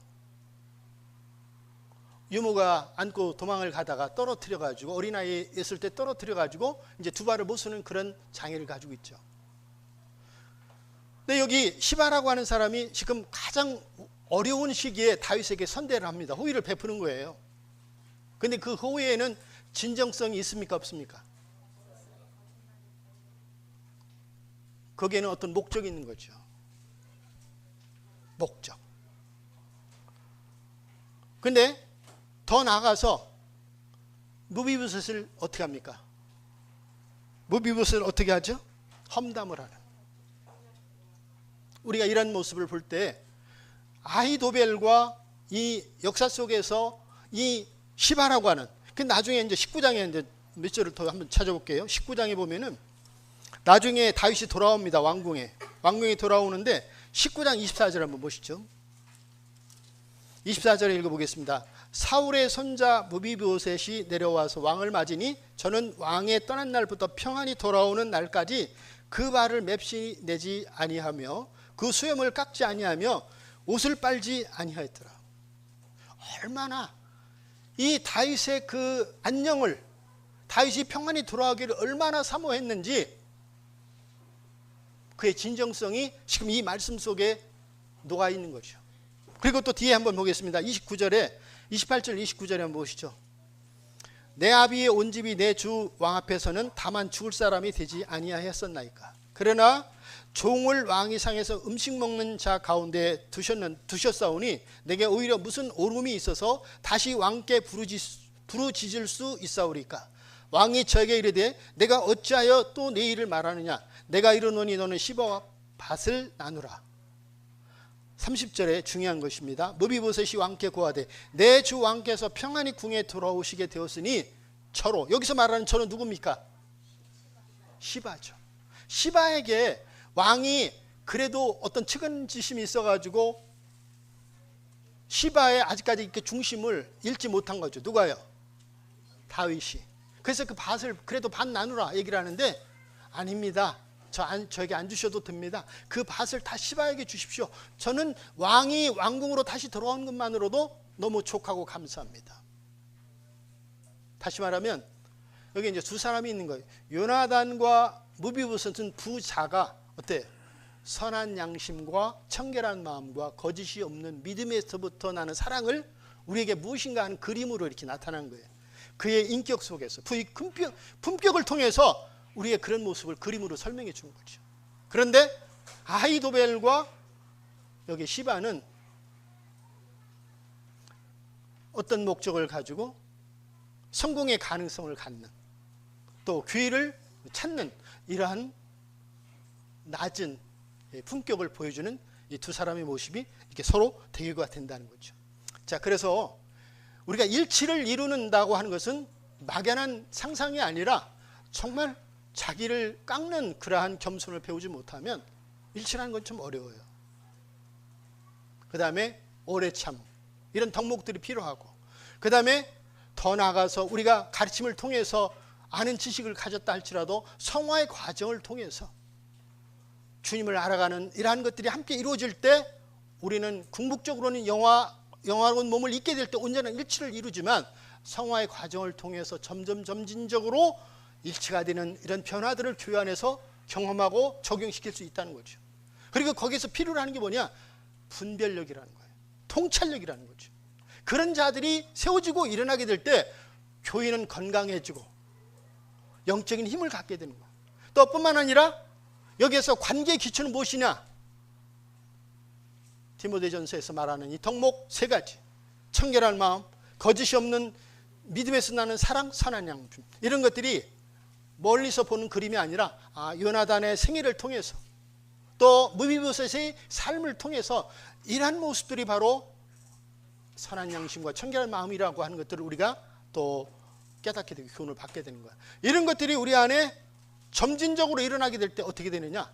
유모가 안고 도망을 가다가 떨어뜨려 가지고 어린아이 있을 때 떨어뜨려 가지고 이제 두 발을 못 쓰는 그런 장애를 가지고 있죠. 근데 여기 시바라고 하는 사람이 지금 가장 어려운 시기에 다윗에게 선대를 합니다. 호의를 베푸는 거예요. 근데 그 호의에는 진정성이 있습니까 없습니까? 거기에는 어떤 목적이 있는 거죠. 목적. 근데 더 나아가서 무비보셋을 어떻게 합니까? 무비보셋을 어떻게 하죠? 험담을 하는. 우리가 이런 모습을 볼 때 아히도벨과 이 역사 속에서 이 시바라고 하는, 그 나중에 이제 19장에 이제 몇 절을 더 한번 찾아볼게요. 19장에 보면은 나중에 다윗이 돌아옵니다. 왕궁에 돌아오는데 19장 24절 한번 보시죠. 24절에 읽어보겠습니다. 사울의 손자 무비보셋이 내려와서 왕을 맞으니 저는 왕의 떠난 날부터 평안히 돌아오는 날까지 그 발을 맵시 내지 아니하며 그 수염을 깎지 아니하며 옷을 빨지 아니하였더라. 얼마나 이 다윗의 그 안녕을, 다윗이 평안히 돌아오기를 얼마나 사모했는지 그의 진정성이 지금 이 말씀 속에 녹아 있는 거죠. 그리고 또 뒤에 한번 보겠습니다. 28절 29절에 한번 보시죠. 내 아비의 온 집이 내 주 왕 앞에서는 다만 죽을 사람이 되지 아니하였었나이까. 그러나 종을 왕위 상에서 음식 먹는 자 가운데 두셨사오니 내게 오히려 무슨 오름이 있어서 다시 왕께 부르짖을 수 있사오리까. 왕이 저에게 이르되 내가 어찌하여 또 내 일을 말하느냐. 내가 이르노니 너는 시바와 밭을 나누라. 30절에 중요한 것입니다. 무비보셋이 왕께 고하되 내 주 왕께서 평안히 궁에 돌아오시게 되었으니 저로, 여기서 말하는 저는 누굽니까? 시바죠. 시바에게 왕이 그래도 어떤 측은지심이 있어가지고 시바의 아직까지 이렇게 중심을 잃지 못한 거죠. 누가요? 다윗이. 그래서 그 밭을 그래도 반 나누라 얘기를 하는데 아닙니다. 저에게 안 주셔도 됩니다. 그 밭을 다 시바에게 주십시오. 저는 왕이 왕궁으로 다시 돌아오는 것만으로도 너무 족하고 감사합니다. 다시 말하면 여기 이제 두 사람이 있는 거예요. 요나단과 무비보셋은 두 자가 어때? 선한 양심과 청결한 마음과 거짓이 없는 믿음에서부터 나는 사랑을 우리에게 무엇인가 하는 그림으로 이렇게 나타난 거예요. 그의 인격 속에서 그의 품격을 통해서 우리의 그런 모습을 그림으로 설명해 준 거죠. 그런데 아히도벨과 여기 시바는 어떤 목적을 가지고 성공의 가능성을 갖는, 또 기회를 찾는 이러한 낮은 품격을 보여주는 이 두 사람의 모습이 이렇게 서로 대결가 된다는 거죠. 자, 그래서 우리가 일치를 이루는다고 하는 것은 막연한 상상이 아니라 정말 자기를 깎는 그러한 겸손을 배우지 못하면 일치라는 건 좀 어려워요. 그 다음에 오래 참, 이런 덕목들이 필요하고, 그 다음에 더 나아가서 우리가 가르침을 통해서 아는 지식을 가졌다 할지라도 성화의 과정을 통해서 주님을 알아가는 이러한 것들이 함께 이루어질 때 우리는 궁극적으로는 영화로운 몸을 잊게 될 때 온전한 일치를 이루지만 성화의 과정을 통해서 점점 점진적으로 일치가 되는 이런 변화들을 교회 안에서 경험하고 적용시킬 수 있다는 거죠. 그리고 거기서 필요로 하는 게 뭐냐? 분별력이라는 거예요. 통찰력이라는 거죠. 그런 자들이 세워지고 일어나게 될 때 교회는 건강해지고 영적인 힘을 갖게 되는 거예요. 또 뿐만 아니라 여기에서 관계의 기초는 무엇이냐? 디모데전서에서 말하는 이 덕목 세 가지. 청결한 마음, 거짓이 없는 믿음에서 나는 사랑, 선한 양심. 이런 것들이 멀리서 보는 그림이 아니라 요나단의 생애를 통해서 또 무비보셋의 삶을 통해서 이러한 모습들이 바로 선한 양심과 청결한 마음이라고 하는 것들을 우리가 또 깨닫게 되고 교훈을 받게 되는 거야. 이런 것들이 우리 안에 점진적으로 일어나게 될 때 어떻게 되느냐?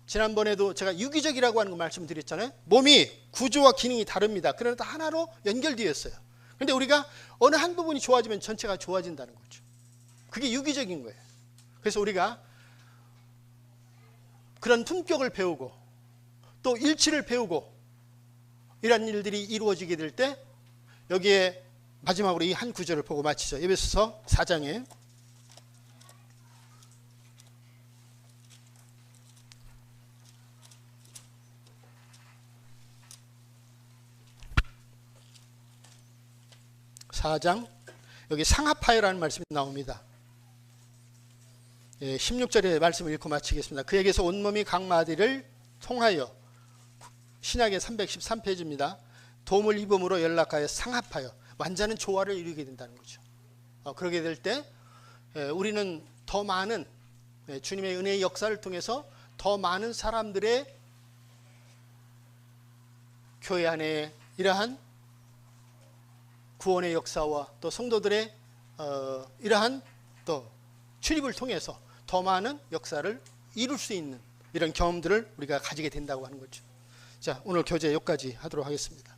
지난번에도 제가 유기적이라고 하는 거 말씀드렸잖아요. 몸이 구조와 기능이 다릅니다. 그러나 다 하나로 연결되어 있어요. 그런데 우리가 어느 한 부분이 좋아지면 전체가 좋아진다는 거죠. 그게 유기적인 거예요. 그래서 우리가 그런 품격을 배우고 또 일치를 배우고 이런 일들이 이루어지게 될 때 여기에 마지막으로 이 한 구절을 보고 마치죠. 에베소서 4장에 4장 여기 상하파요라는 말씀이 나옵니다. 16절의 말씀을 읽고 마치겠습니다. 그에게서 온몸이 각 마디를 통하여 신약의 313페이지입니다. 도움을 입음으로 연락하여 상합하여 완전한 조화를 이루게 된다는 거죠. 그러게 될 때 우리는 더 많은 주님의 은혜의 역사를 통해서 더 많은 사람들의 교회 안에 이러한 구원의 역사와 또 성도들의 이러한 또 출입을 통해서 더 많은 역사를 이룰 수 있는 이런 경험들을 우리가 가지게 된다고 하는 거죠. 자, 오늘 교제 여기까지 하도록 하겠습니다.